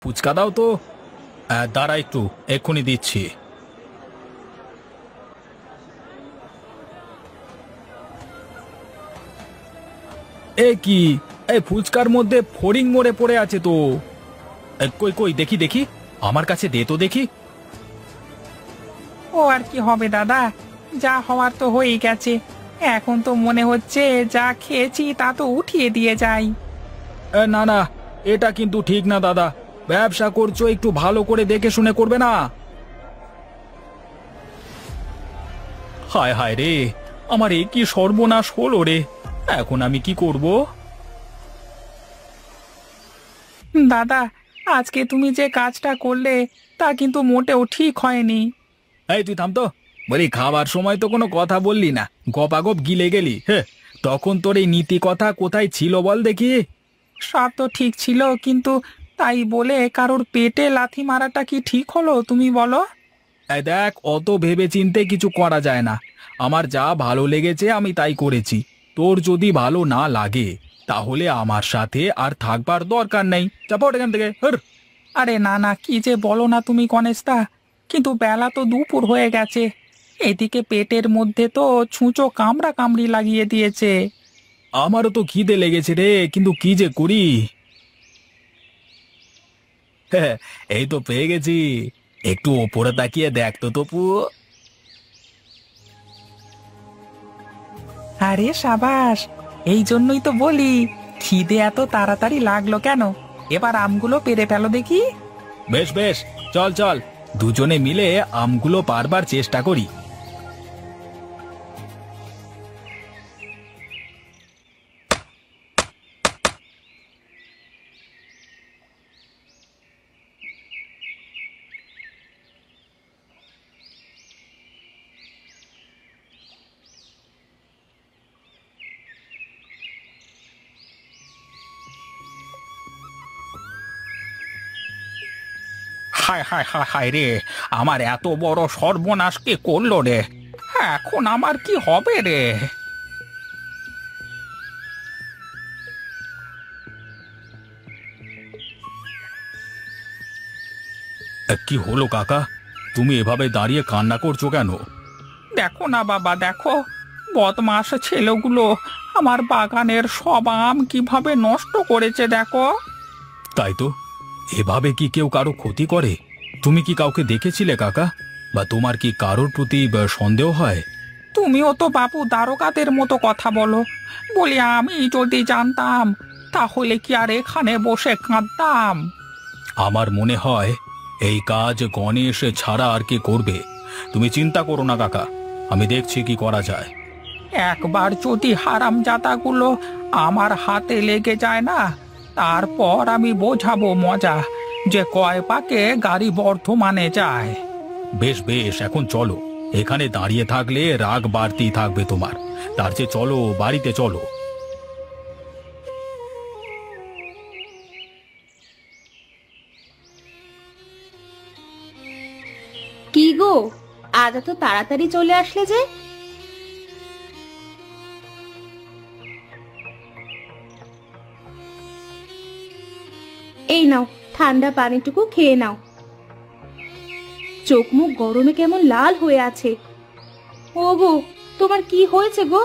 ফুচকা দাও তো। দাঁড়া একটু, এক্ষুনি দিচ্ছি। এ কি, এই ফুচকার মধ্যে ফড়িং মরে পড়ে আছে তো। কই কই দেখি দেখি, আমার কাছে দে তো দেখি। ও আর কি হবে দাদা, যা হওয়ার তো হয়েই গেছে। এখন তো মনে হচ্ছে যা খেয়েছি তা তো উঠিয়ে দিয়ে যাই। না না, এটা কিন্তু ঠিক না দাদা। ব্যবসা করছো, একটু ভালো করে দেখে শুনে করবে না? হায় হায় রে, আমার এ কি সর্বনাশ হলো রে। এখন আমি কি করব? দাদা, আজকে তুমি যে কাজটা করলে তা কিন্তু মোটেও ঠিক হয়নি। এই তুই থাম তো। বলি, খাবার সময় তো কোনো কথা বললি না, গপাগপ গিলে গেলি। হ্যাঁ, তখন তোর এই নীতি কথা কোথায় ছিল বল দেখি। সব তো ঠিক ছিল, কিন্তু তাই বলে কারোর পেটে লাথি মারাটা কি ঠিক হলো তুমি বলো? এই দেখ, অত ভেবে চিন্তে কিছু করা যায় না। আমার যা ভালো লেগেছে আমি তাই করেছি। তোর যদি ভালো না লাগে তাহলে আমার সাথে আর থাকবার দরকার নেই। চাপো এখান থেকে, হর। আরে না না, কি যে বলো না তুমি গণেশদা। কিন্তু বেলা তো দুপুর হয়ে গেছে, এদিকে পেটের মধ্যে তো ছুঁচো কামড়া কামড়ি লাগিয়ে দিয়েছে। আমারও তো খিদে লেগেছে রে, কিন্তু কি যে করি। হ্যাঁ, এই তো পেয়ে গেছি। একটু ওপরে তাকিয়ে দেখ তো তপু। আরে সাবাস, এই জন্যই তো বলি খিদে এত তাড়াতাড়ি লাগলো কেন। এবার আমগুলো পেরে ফেলো দেখি। বেশ বেশ, চল চল, দুজনে মিলে আমগুলো পারবার চেষ্টা করি। হায় হায় হায় হায় রে, আমার এত বড় সর্বনাশ কে করলো রে। এখন আমার কি হবে রে? কি হলো কাকা? তুমি এভাবে দাঁড়িয়ে কান্না করছো কেন? দেখো না বাবা, দেখো বদমাস ছেলেগুলো আমার বাগানের সব আম কিভাবে নষ্ট করেছে দেখো। তাই তো, এভাবে কি কেউ কারো ক্ষতি করে? তুমি কি কাউকে দেখেছিলে কাকা? বা তোমার কি কারোর প্রতি সন্দেহ হয়? তুমিও তো বাবু দ্বারকাদের মতো কথা বলো। বলি আমি যদি জানতাম তাহলে কি আর এখানে বসে কাঁদতাম? আমার মনে হয় এই কাজ গণেশ ছাড়া আর কে করবে। তুমি চিন্তা করো না কাকা, আমি দেখছি কি করা যায়। একবার যদি হারামজাদাগুলো আমার হাতে লেগে যায় না, তারপর আমি বোঝাবো মজা যে কয় পাকে গাড়ি বর্ধমানে যায়। বেশ বেশ, এখন চলো। এখানে দাঁড়িয়ে থাকলে রাগ বাড়তেই থাকবে তোমার। তার চেয়ে চলো, বাড়িতে চলো। কি গো, আজ এত তাড়াতাড়ি চলে আসলে যে? এই নাও, ঠান্ডা পানিটুকু খেয়ে নাও। চোখ মুখ গরমে কেমন লাল হয়ে আছে। ও গো, তোমার কি হয়েছে গো?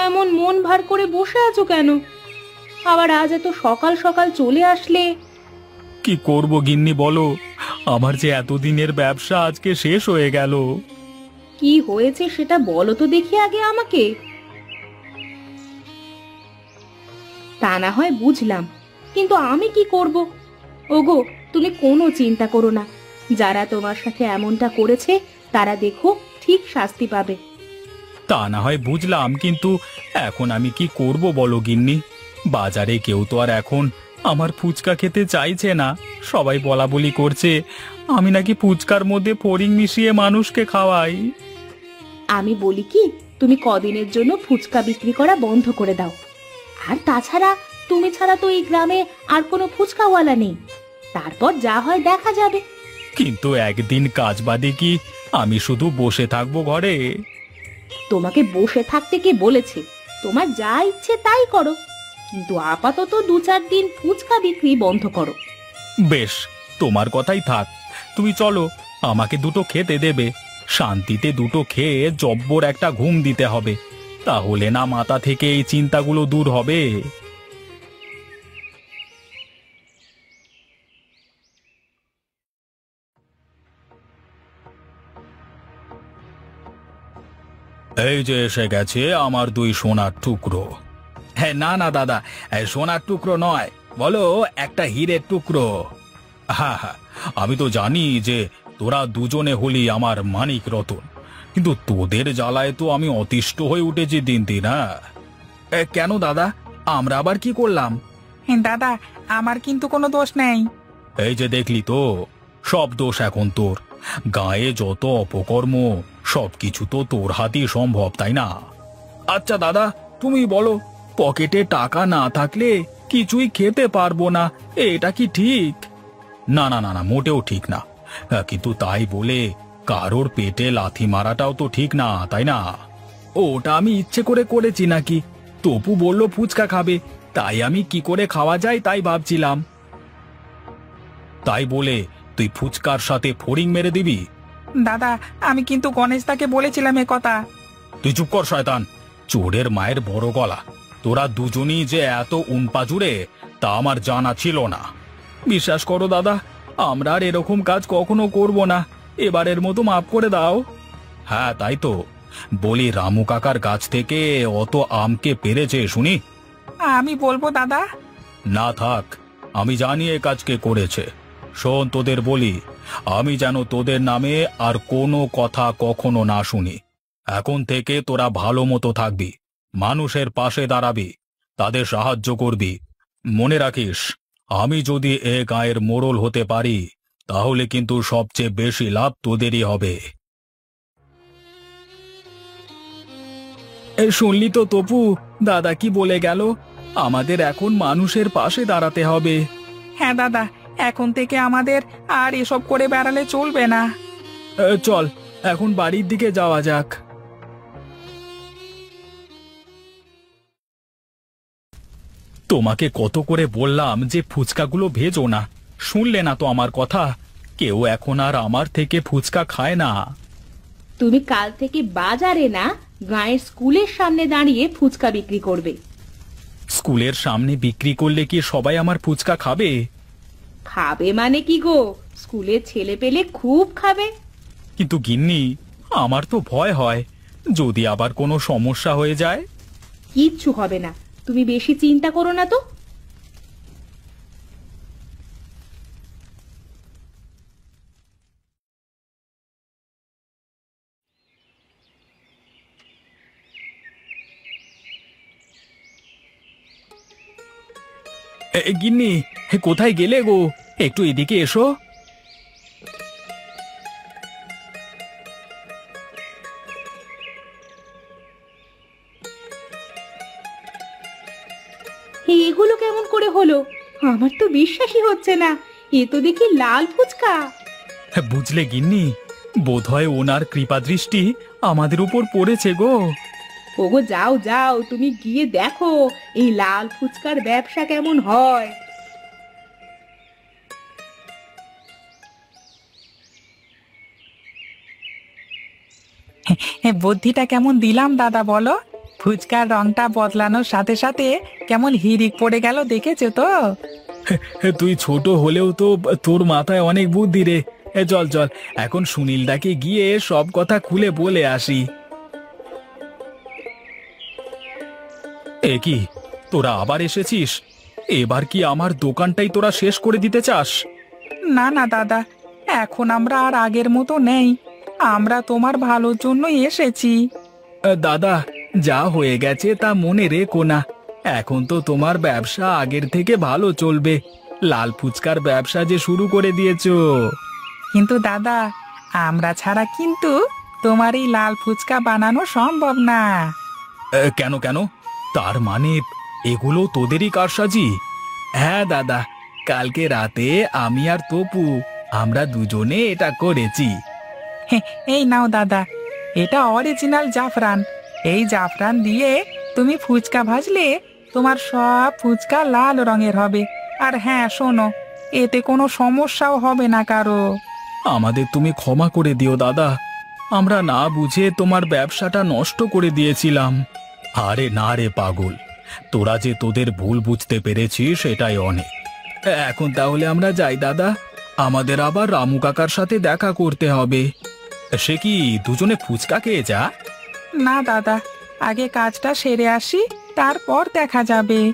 এমন মন ভার করে বসে আছো কেন? আবার আজ এত সকাল সকাল চলে আসলে? কি করব গিন্নি বলো, আমার যে এতদিনের ব্যবসা আজকে শেষ হয়ে গেল। কি হয়েছে সেটা বলো তো দেখি আগে আমাকে। তা না হয় বুঝলাম, কিন্তু আমি কি করব? ওগো, তুমি কোনো চিন্তা করো না। যারা তোমার সাথে এমনটা করেছে তারা দেখো ঠিক শাস্তি পাবে। তা না হয় বুঝলাম, কিন্তু এখন আমি কি করব বলো গিন্নি? বাজারে কেউ তো আর এখন আমার ফুচকা খেতে চাইছে না। সবাই বলা বলি করছে আমি নাকি ফুচকার মধ্যে ফড়িং মিশিয়ে মানুষকে খাওয়াই। আমি বলি কি, তুমি কদিনের জন্য ফুচকা বিক্রি করা বন্ধ করে দাও। আর তাছাড়া তুমি ছাড়া তো এই গ্রামে আর কোনো ফুচকাওয়ালা নেই। তারপর যা হয় দেখা যাবে। কিন্তু একদিন কাজ বাদে কি আমি শুধু বসে থাকবো ঘরে? তোমাকে বসে থাকতে কে বলেছে? তোমার যা ইচ্ছে তাই করো, কিন্তু আপাতত 2-4 দিন ফুচকা বিক্রি বন্ধ করো। বেশ, তোমার কথাই থাক। তুমি চলো, আমাকে দুটো খেতে দেবে। শান্তিতে দুটো খেয়ে জব্বর একটা ঘুম দিতে হবে, তাহলে না মাথা থেকে এই চিন্তাগুলো দূর হবে। এই যে এসে গেছে আমার দুই সোনার টুকরো। হ্যাঁ, না না দাদা, সোনার টুকরো নয়, বলো একটা হীরের টুকরো। হ্যাঁ হ্যাঁ, আমি তো জানি যে তোরা দুজনে হলি আমার মানিক রতন, কিন্তু তোদের জ্বালায় তো আমি অতিষ্ঠ হয়ে উঠেছি দিন দিন। হ্যাঁ, কেন দাদা, আমরা আবার কি করলাম? দাদা, আমার কিন্তু কোনো দোষ নেই। এই যে দেখলি তো, সব দোষ এখন তোর। গায়ে যত অপকর্ম, সবকিছু তো তোর হাতেই সম্ভব, তাই না? আচ্ছা দাদা, তুমি বলো, পকেটে টাকা না থাকলে কিছুই খেতে পারবো না, এটা কি ঠিক? না না না না, মোটেও ঠিক না। কিন্তু তাই বলে কারোর পেটে লাথি মারাটাও তো ঠিক না, তাই না? ওটা আমি ইচ্ছে করে করেছি নাকি? তপু বলল ফুচকা খাবে, তাই আমি কি করে খাওয়া যায় তাই ভাবছিলাম। তাই বলে তুই ফুচকার সাথে ফড়িং মেরে দিবি? দাদা, আমি কিন্তু গণেশদাকে বলেছিলাম এ কথা। তুই চুপ কর শয়তান, চোরের মায়ের বড় গলা। তোরা দুজনই যে এত উনপাজুরে তা আমার জানা ছিল না। বিশ্বাস করো দাদা, আমরা আর এরকম কাজ কখনো করব না, এবারের মতো মাফ করে দাও। হ্যাঁ তাই তো, বলি রামু কাকার গাছ থেকে অত আমকে পেরেছে শুনি? আমি বলবো দাদা। না থাক, আমি জানি এ কাজ কে করেছে। শোন, তোদের বলি, আমি যেন তোদের নামে আর কোনো কথা কখনো না শুনি। এখন থেকে তোরা ভালো মতো থাকবি, মানুষের পাশে দাঁড়াবি, তাদের সাহায্য করবি। মনে রাখিস, আমি যদি এ গায়ের মোড়ল হতে পারি, তাহলে কিন্তু সবচেয়ে বেশি লাভ তোদেরই হবে। শুনলি তো তপু, দাদা কি বলে গেল? আমাদের এখন মানুষের পাশে দাঁড়াতে হবে। হ্যাঁ দাদা, এখন থেকে আমাদের আর এসব করে বেড়ালে চলবে না। চল, এখন বাড়ির দিকে যাওয়া যাক। তোমাকে কত করে বললাম যে ফুচকাগুলো ভেজো না, শুনলে না তো আমার কথা। কেউ এখন আর আমার থেকে ফুচকা খায় না। তুমি কাল থেকে বাজারে না, গায়ের স্কুলের সামনে দাঁড়িয়ে ফুচকা বিক্রি করবে। স্কুলের সামনে বিক্রি করলে কি সবাই আমার ফুচকা খাবে? খাবে মানে কি গো, স্কুলের ছেলে পেলে খুব খাবে। কিন্তু গিন্নি, আমার তো ভয় হয়, যদি আবার কোনো সমস্যা হয়ে যায়। কিচ্ছু হবে না, তুমি বেশি চিন্তা করো না তো। গিন্নি, কোথায় গেলে গো? একটু এদিকে এসো। এগুলো কেমন করে হলো? আমার তো বিশ্বাসই হচ্ছে না, এ তো দেখি লাল ফুচকা। বুঝলে গিন্নি, বোধহয় ওনার কৃপা দৃষ্টি আমাদের উপর পড়েছে গো। ওগো যাও যাও, তুমি গিয়ে দেখো এই লাল ফুচকার ব্যবসা কেমন হয়। বুদ্ধিটা কেমন দিলাম দাদা বলো? ফুচকার রংটা বদলানোর সাথে সাথে কেমন হিড়িক পড়ে গেল, দেখেছো তো? তুই ছোট হলেও তো তোর মাথায় অনেক বুদ্ধি রে। চল চল, এখন সুনীলদাকে গিয়ে সব কথা খুলে বলে আসি। এ কি, তোরা আবার এসেছিস? এবার কি আমার দোকানটাই তোরা শেষ করে দিতে চাস? না না দাদা, এখন আমরা আর আগের মতো নেই, আমরা তোমার ভালোর জন্যই এসেছি। দাদা, যা হয়ে গেছে তা মনে রেখো না। এখন তো তোমার ব্যবসা আগের থেকে ভালো চলবে, লাল ফুচকার ব্যবসা যে শুরু করে দিয়েছো। কিন্তু দাদা, আমরা ছাড়া কিন্তু তোমার এই লাল ফুচকা বানানো সম্ভব না। কেন কেন? তার মানে এগুলো তোদেরই কারসাজি? হ্যাঁ দাদা, কালকে রাতে আমি আর তপু আমরা দুজনে এটা করেছি। এই নাও দাদা, এটা অরিজিনাল জাফরান। এই জাফরান দিয়ে তুমি ফুচকা ভাজলে তোমার সব ফুচকা লাল রঙের হবে। আর হ্যাঁ শোনো, এতে কোনো সমস্যাও হবে না কারো। আমাদের তুমি ক্ষমা করে দিও দাদা, আমরা না বুঝে তোমার ব্যবসাটা নষ্ট করে দিয়েছিলাম। আরে না রে পাগল, তোরা যে তোদের ভুল বুঝতে পেরেছিস সেটাই অনেক। এখন তাহলে আমরা যাই দাদা, আমাদের আবার রামু কাকার সাথে দেখা করতে হবে। সে কি দুজনে ফুচকা খেয়ে যা? না দাদা, আগে কাজটা সেরে আসি, তারপর দেখা যাবে।